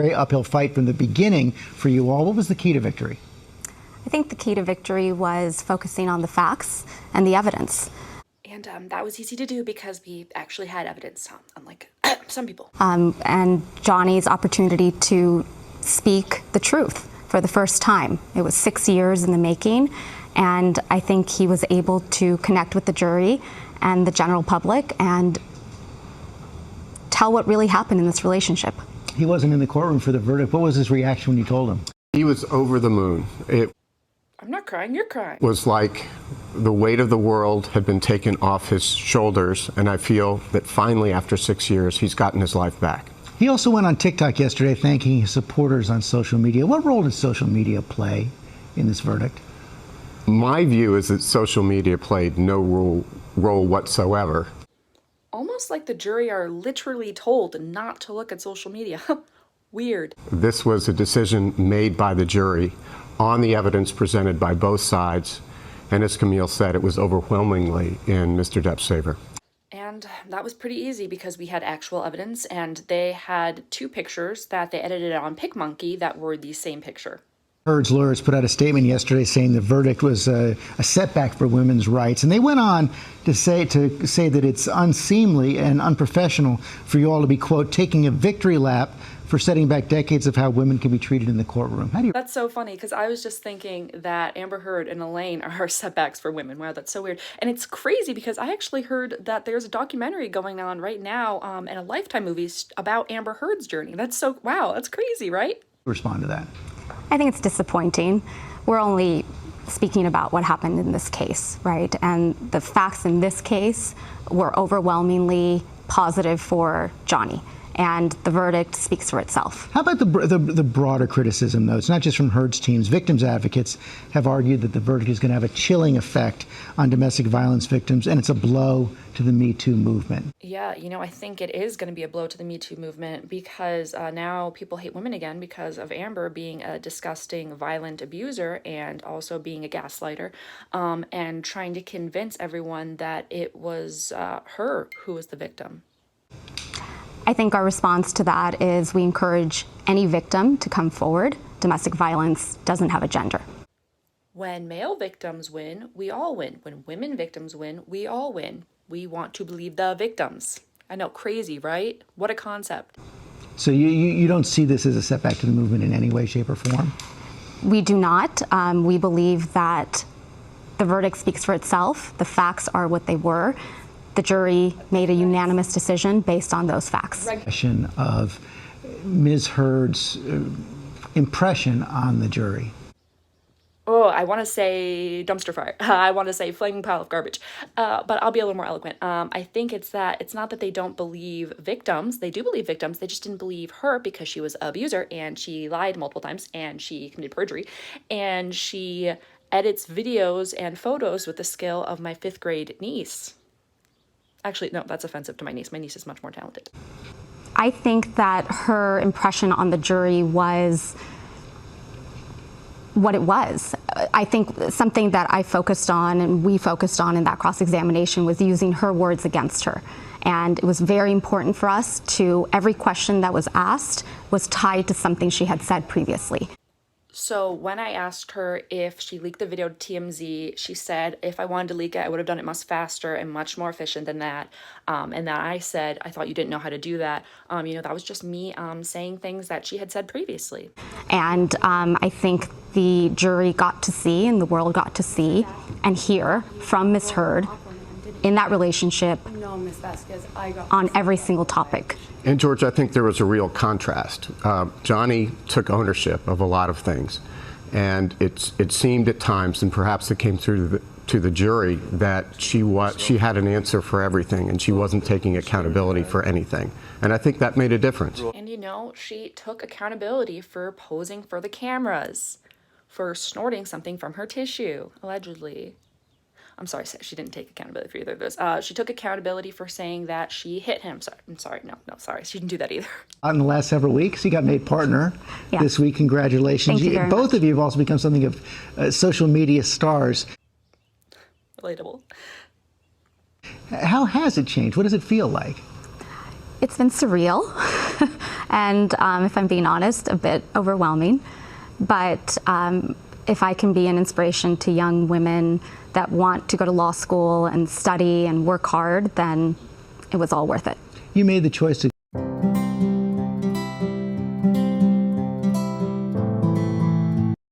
Very uphill fight from the beginning for you all. What was the key to victory? I think the key to victory was focusing on the facts and the evidence. And that was easy to do because we actually had evidence, unlike some people. And Johnny's opportunity to speak the truth for the first time. It was 6 years in the making, and I think he was able to connect with the jury and the general public and tell what really happened in this relationship. He wasn't in the courtroom for the verdict. What was his reaction when you told him? He was over the moon. It I'm not crying, you're crying. was like the weight of the world had been taken off his shoulders, and I feel that finally, after 6 years, he's gotten his life back. He also went on TikTok yesterday thanking his supporters on social media. What role did social media play in this verdict? My view is that social media played no role whatsoever. Almost like the jury are literally told not to look at social media. Weird. This was a decision made by the jury on the evidence presented by both sides, and as Camille said, it was overwhelmingly in Mr. Depp's favor. And that was pretty easy because we had actual evidence, and they had 2 pictures that they edited on PicMonkey that were the same picture. Heard's lawyers put out a statement yesterday saying the verdict was a setback for women's rights, and they went on to say that it's unseemly and unprofessional for you all to be, quote, taking a victory lap for setting back decades of how women can be treated in the courtroom. How do you? That's so funny because I was just thinking that Amber Heard and Elaine are setbacks for women. Wow, that's so weird. And it's crazy because I actually heard that there's a documentary going on right now and a Lifetime movie about Amber Heard's journey. That's so, wow, that's crazy, right? Respond to that. I think it's disappointing. We're only speaking about what happened in this case, right? And the facts in this case were overwhelmingly positive for Johnny. And the verdict speaks for itself. How about the broader criticism, though? It's not just from Heard's teams. Victims advocates have argued that the verdict is going to have a chilling effect on domestic violence victims, and it's a blow to the Me Too movement. Yeah, I think it is going to be a blow to the Me Too movement because now people hate women again because of Amber being a disgusting, violent abuser and also being a gaslighter and trying to convince everyone that it was her who was the victim. I think our response to that is we encourage any victim to come forward. Domestic violence doesn't have a gender. When male victims win, we all win. When women victims win, we all win. We want to believe the victims. I know, crazy, right? What a concept. So you don't see this as a setback to the movement in any way, shape, or form? We do not. We believe that the verdict speaks for itself. The facts are what they were. The jury made a unanimous decision based on those facts. Question of Ms. Heard's impression on the jury. Oh, I want to say dumpster fire. I want to say flaming pile of garbage. But I'll be a little more eloquent. I think it's not that they don't believe victims. They do believe victims. They just didn't believe her because she was an abuser and she lied multiple times and she committed perjury and she edits videos and photos with the skill of my 5th grade niece. Actually, no, that's offensive to my niece. My niece is much more talented. I think that her impression on the jury was what it was. I think something that I focused on and we focused on in that cross-examination was using her words against her. And it was very important for us to, every question that was asked was tied to something she had said previously. So when I asked her if she leaked the video to TMZ, she said if I wanted to leak it, I would have done it much faster and much more efficient than that. And then I said, I thought you didn't know how to do that. That was just me saying things that she had said previously. And I think the jury got to see and the world got to see and hear from Ms. Heard in that relationship on every single topic. And George, I think there was a real contrast. Johnny took ownership of a lot of things, and it seemed at times, and perhaps it came through to the jury, that she had an answer for everything, and she wasn't taking accountability for anything. And I think that made a difference. And she took accountability for posing for the cameras, for snorting something from her tissue, allegedly. I'm sorry, she didn't take accountability for either of those. She took accountability for saying that she hit him. Sorry, she didn't do that either. In the last several weeks, you got made partner this week. Congratulations. Thank you very Both much. of you have also become something of social media stars. Relatable. How has it changed? What does it feel like? It's been surreal, and if I'm being honest, a bit overwhelming. But if I can be an inspiration to young women that want to go to law school and study and work hard, then it was all worth it. You made the choice to